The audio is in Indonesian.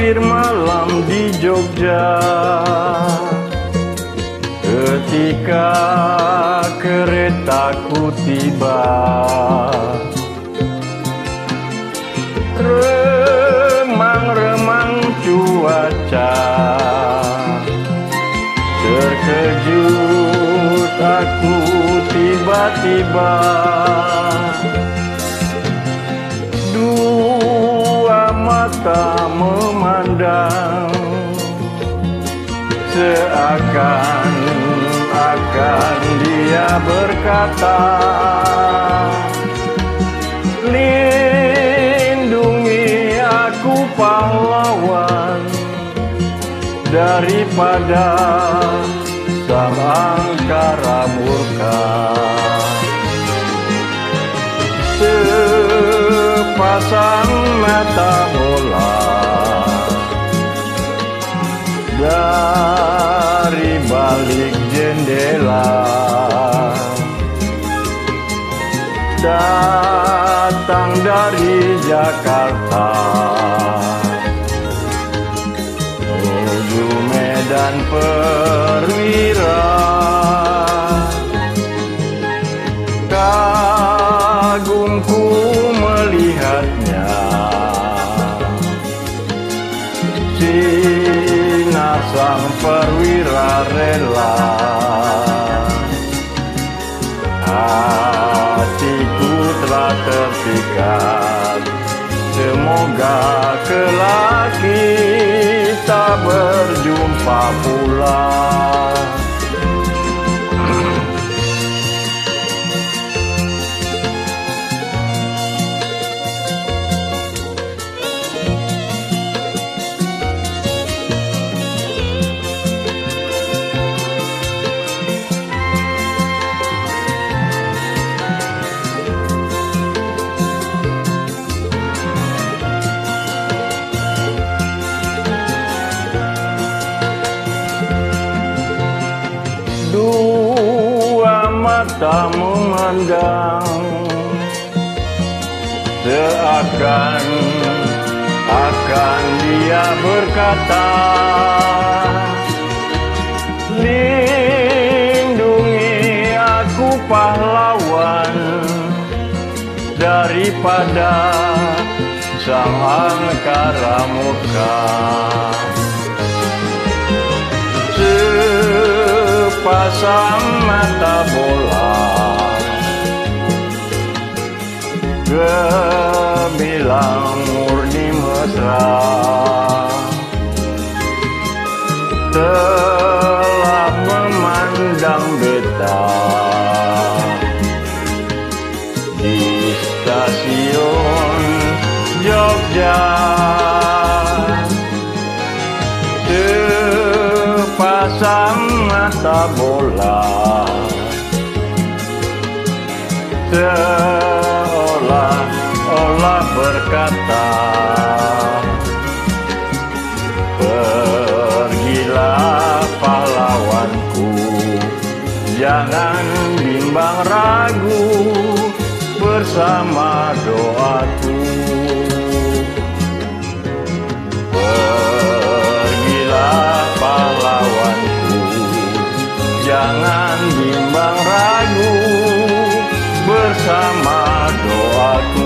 musafir malam di Jogja. Ketika keretaku tiba, remang-remang cuaca. Terkejut aku tiba-tiba, dua mata memandang, seakan-akan dia berkata, lindungi aku pahlawan daripada sang angkara murka. Sepasang mata bola dari balik jendela, datang dari Jakarta menuju Medan Perwira. Kagumku melihatnya, sinar sang perwira rela. Hatiku telah terpikat, semoga kelak kita berjumpa pula. Dua mata memandang, seakan-akan dia berkata, lindungi aku pahlawan daripada sang angkara murka. Sepasang mata bola gemilang murni mesra, telah memandang beta di stasiun Jogja. Sepasang mata bola seolah-olah berkata, pergilah pahlawanku, jangan bimbang ragu bersama doaku. Pergilah pahlawanku, jangan bimbang ragu bersama doaku.